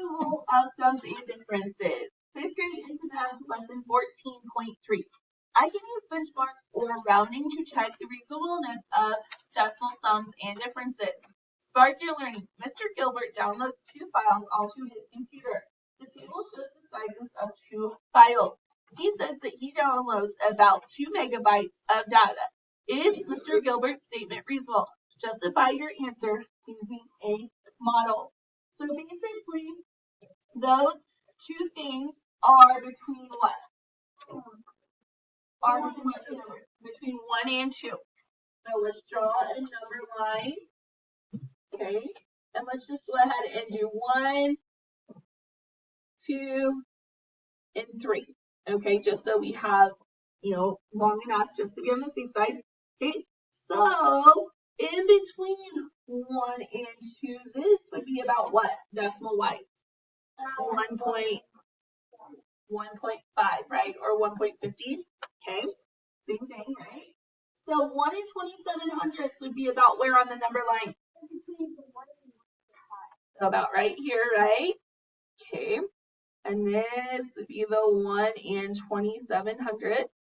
the rule of sums and differences. 5th grade into math lesson 14.3. I can use benchmarks or rounding to check the reasonableness of decimal sums and differences. Spark your learning. Mr. Gilbert downloads 2 files onto his computer. The table shows the sizes of 2 files. He says that he downloads about 2 megabytes of data. Is Mr. Gilbert's statement reasonable? Justify your answer using a model. So basically, those 2 things are between what? Are between what 2 numbers? Between 1 and 2. So let's draw a number line. Okay. And let's just go ahead and do 1, 2, and 3. Okay, just so we have, long enough just to be on the safe side. Okay, so in between 1 and 2, this would be about what decimal wise? 1.5, right? Or 1.50. Okay, same thing, right? So 1 and 2700ths would be about where on the number line? About right here, right? Okay. And this would be the 1 and 2700.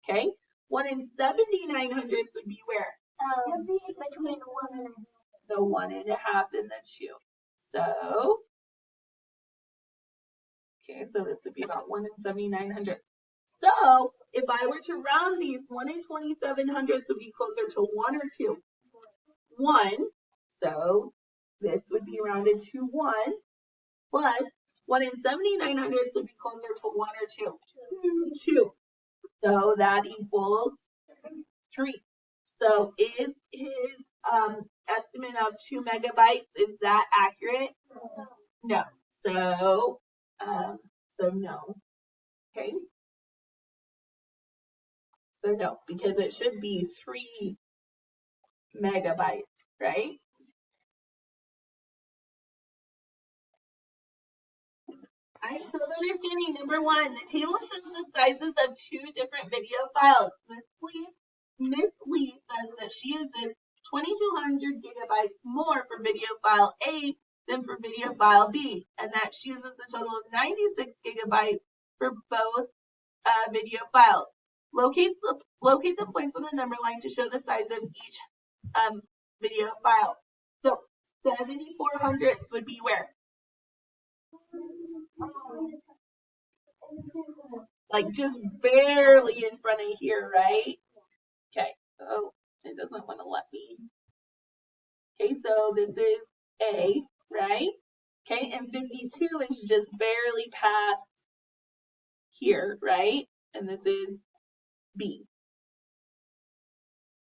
Okay. 1 and 7900 would be where? Would be between the 1 and a half and the 2. So, okay, so this would be about 1 and 7900. So, if I were to round these, 1 and 2700 would be closer to 1 or 2? 1. So, this would be rounded to 1 plus 1 and 7900 would be closer to 1 or 2? 2. So that equals 3. So is his estimate of 2 megabytes, is that accurate? No. So no. Okay. So no, because it should be 3 megabytes, right? Alright, so understanding number 1, the table shows the sizes of 2 different video files. Miss Lee says that she uses 2200 gigabytes more for video file A than for video file B, and that she uses a total of 96 gigabytes for both video files. Locate the points on the number line to show the size of each video file. So 7400ths would be where? Like just barely in front of here, right? Okay, so it doesn't want to let me. Okay, so this is A, right? Okay, and 52 is just barely past here, right? And this is B.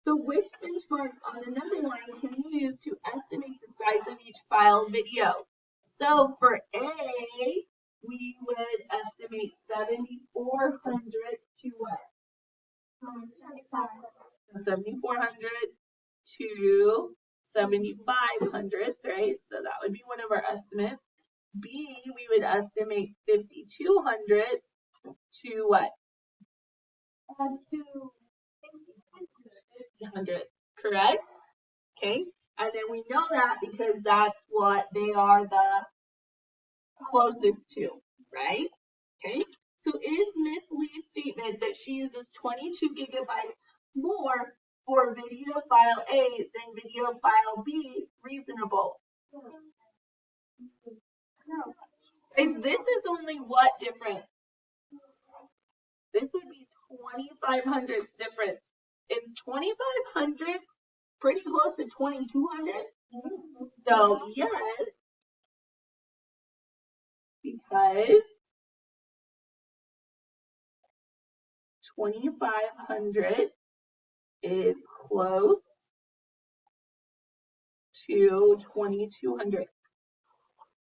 So which benchmarks on the number line can you use to estimate the size of each file video? So for A, we would estimate 7400 to what? 7400 to 7500, right? So that would be one of our estimates. B, we would estimate 5200 to what? 5000, correct? Okay, and then we know that because that's what they are the closest to, right? Okay, so is Miss Lee's statement that she uses 22 gigabytes more for video file A than video file B reasonable? No. This is only what difference? This would be 2500 difference. Is 2500 pretty close to 2200? So yes, because 2500 is close to 2200.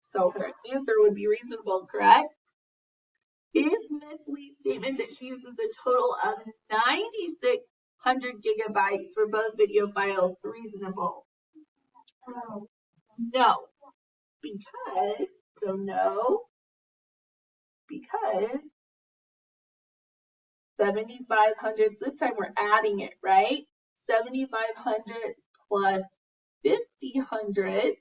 So her answer would be reasonable, correct? Is Miss Lee's statement that she uses a total of 9600 gigabytes for both video files reasonable? No. Because, so no, because 7500s, this time we're adding it, right? 7500s plus 5000s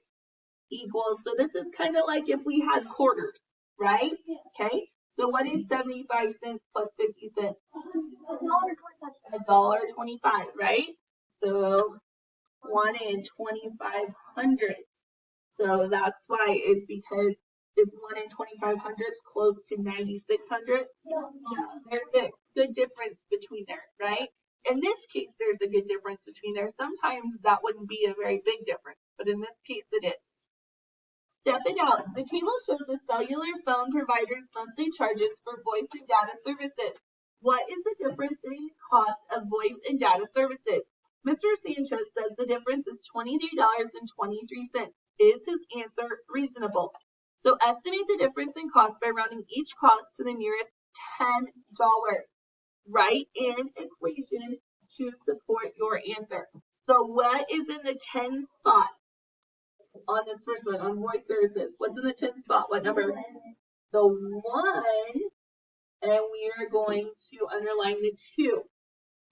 equals, so this is kind of like if we had quarters, right? Okay, so what is 75 cents plus 50 cents? $1.25, right? So 1 in 2,500. So that's why it's because is 1 in 2,500 close to 9,600? Yeah. There's a good difference between there, right? In this case, there's a good difference between there. Sometimes that wouldn't be a very big difference, but in this case, it is. Step it out. The table shows the cellular phone provider's monthly charges for voice and data services. What is the difference in cost of voice and data services? Mr. Sanchez says the difference is $23.23. Is his answer reasonable? So estimate the difference in cost by rounding each cost to the nearest $10. Write in equation to support your answer. So what is in the 10 spot? On this first one, on voice services. What's in the 10 spot? What number? The 1. And we are going to underline the 2.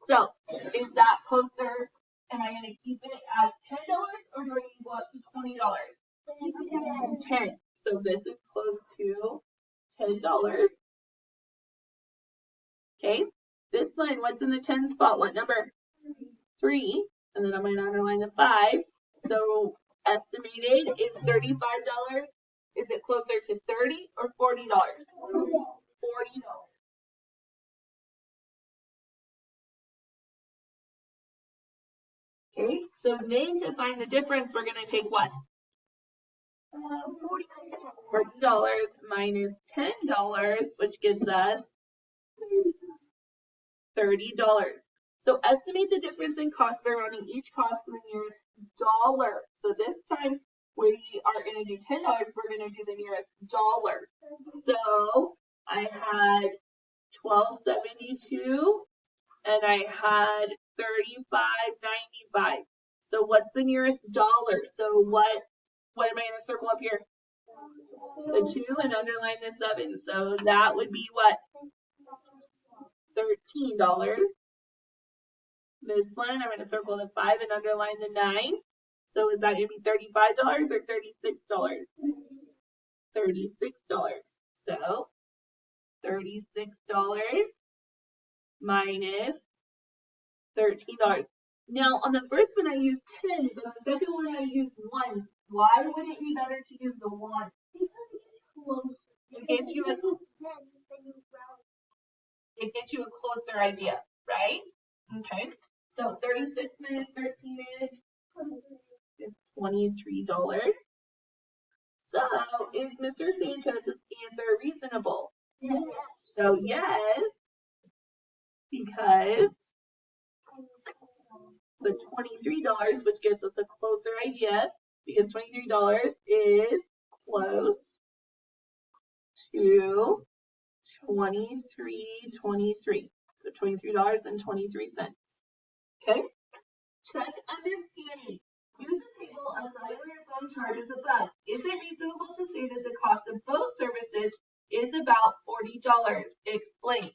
So, is that closer? Am I going to keep it as $10 or do I need to go up to $20? 10. So, this is close to $10. Okay. This line, what's in the 10 spot? What number? 3. And then I'm going to underline the 5. So, estimated is $35. Is it closer to $30 or $40? $40. Okay, so then to find the difference, we're going to take what? $40 minus $10, which gives us $30. So estimate the difference in cost by rounding each cost to the nearest dollar. So this time we are going to do $10, we're going to do the nearest dollar. So I had $12.72 and I had $35.95. So what's the nearest dollar? So what am I going to circle up here? The 2 and underline the 7. So that would be what? $13. This one, I'm going to circle the 5 and underline the 9. So is that going to be $35 or $36? $36. So $36 minus $13. Now, on the first one, I used 10s. On the second one, I used 1s. Why would it be better to use the 1? Because it gets you a closer idea, right? Okay. So 36 minus 13 is $23. So is Mr. Sanchez's answer reasonable? Yes. So yes, because the $23, which gives us a closer idea, because $23 is close to $23.23. So $23.23. Okay? Check understanding. Use the table of cellular phone charges above. Is it reasonable to say that the cost of both services is about $40? Explain.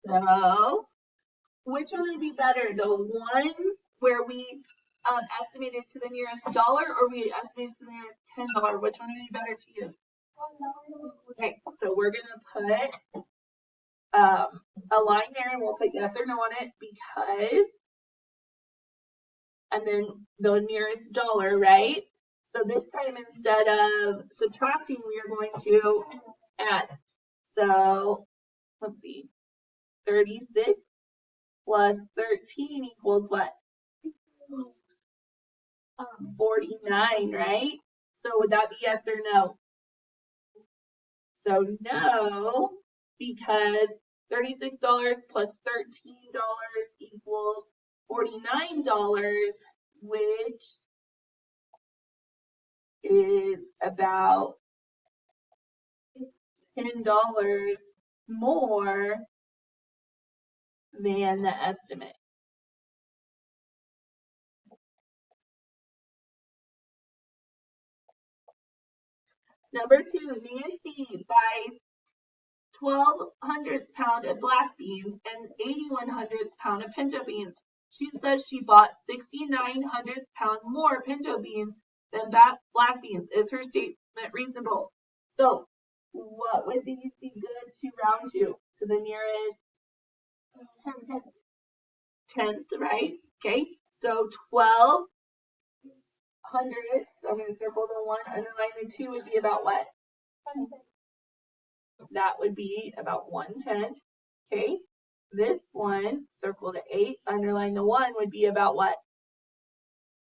So, which one would be better? The ones where we estimated to the nearest dollar, or we estimated to the nearest $10? Which one would be better to use? Okay, so we're gonna put a line there, and we'll put yes or no on it because, and then the nearest dollar, right? So this time, instead of subtracting, we are going to add. So let's see, 36 plus 13 equals what? 49, right? So would that be yes or no? So no, because $36 plus $13 equals $49, which is about $10 more than the estimate. Number 2, Nancy buys 12 hundredths pound of black beans and 81 hundredths pound of pinto beans. She says she bought 69 hundredths pound more pinto beans than black beans. Is her statement reasonable? So what would these be good to round to the nearest tenth, right? Okay, so 12 hundredths, so I'm going to circle the 1, underline the 2 would be about what? That would be about 1/10. Okay, this one, circle the 8, underline the 1 would be about what?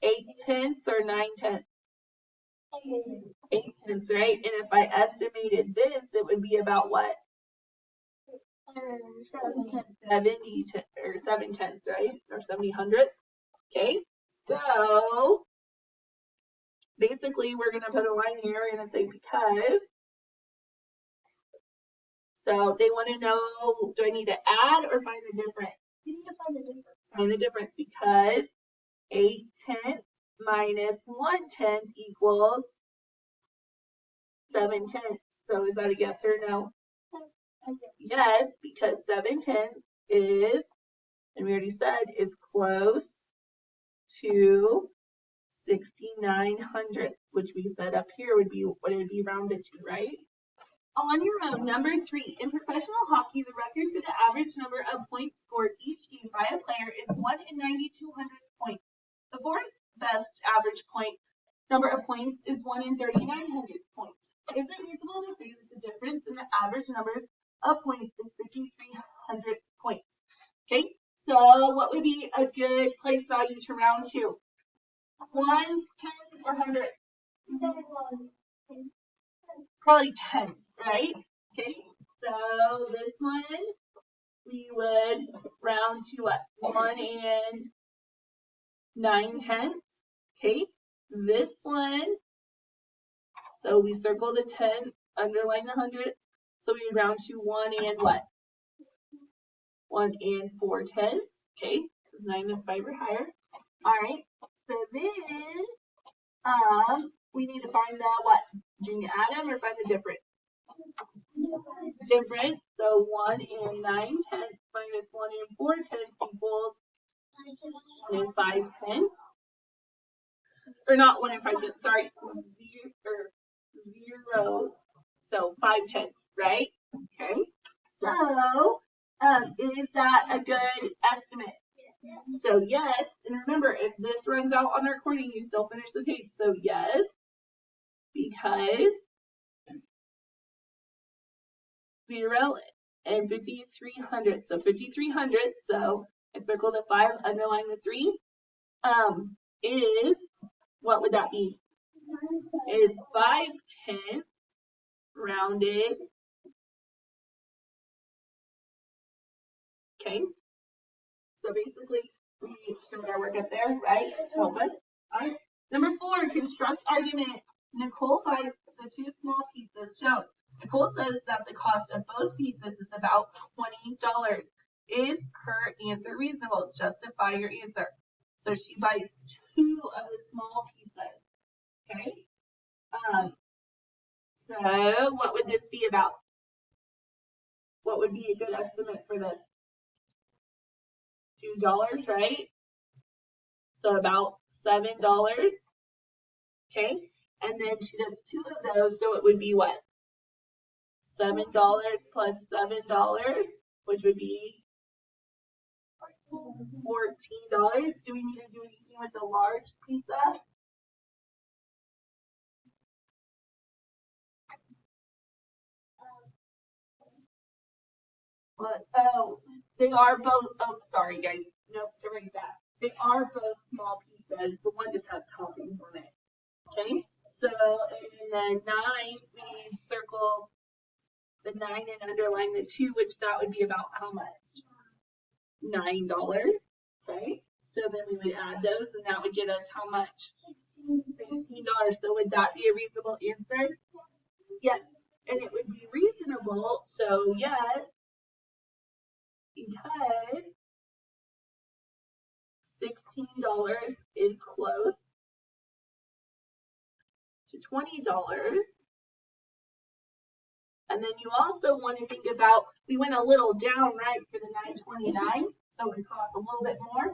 8/10 or 9/10? 8/10, right? And if I estimated this, it would be about what? 70 or 7/10, right? Or 70 hundredths. Okay, so basically we're going to put a line here. We're going to say because. So they want to know, do I need to add or find the difference? You need to find the difference. Find the difference because 8/10 minus 1/10 equals 7/10. So is that a yes or no? Yes, because 7/10 is, and we already said, is close to 69 hundredths, which we said up here would be what it would be rounded to, right? On your own, number 3. In professional hockey, the record for the average number of points scored each game by a player is 1 in 9,200 points. The fourth best average number of points is 1 in 3,900 points. Is it reasonable to say that the difference in the average numbers of points is 5,300 points? Okay, so what would be a good place value to round to? 1, 10, or 100? Probably 10, right? Okay, so this one we would round to what? 1 and 9/10. Okay, this one, so we circle the 10, underline the hundredths, so we would round to 1 and what? 1 and 4/10. Okay, because 9 is 5 or higher. All right, so then we need to find the what? Do you add them or find the difference? Difference. So 1 and 9/10 minus 1 and 4/10 equals 1 and 5/10. Or not 1 and 5/10. Sorry, 0. So 5/10, right? Okay. So is that a good estimate? So yes, and remember, if this runs out on the recording, you still finish the page. So yes, because 0 and 5,300. So 5,300. So I circle the 5, underline the 3. Is, what would that be? Is 5/10 rounded. Okay. So basically, we showed our work up there, right? To help us. All right. Number 4, construct argument. Nicole buys the 2 small pizzas shown. Nicole says that the cost of both pizzas is about $20. Is her answer reasonable? Justify your answer. So she buys 2 of the small pizzas. Okay. So what would this be about? What would be a good estimate for this? $2, right? So about $7. Okay. And then she does 2 of those, so it would be what? $7 plus $7, which would be $14. Do we need to do anything with the large pizza? What? Oh, they are both. Oh, sorry, guys. Nope, erase that. They are both small pizzas. The one just has toppings on it. Okay. So, and then 9, we circle the 9 and underline the 2, which that would be about how much? $9. Okay. So then we would add those, and that would get us how much? $16. So would that be a reasonable answer? Yes. And it would be reasonable. So yes, because $16 is close to $20. And then you also want to think about, we went a little down, right, for the 929, so it costs a little bit more.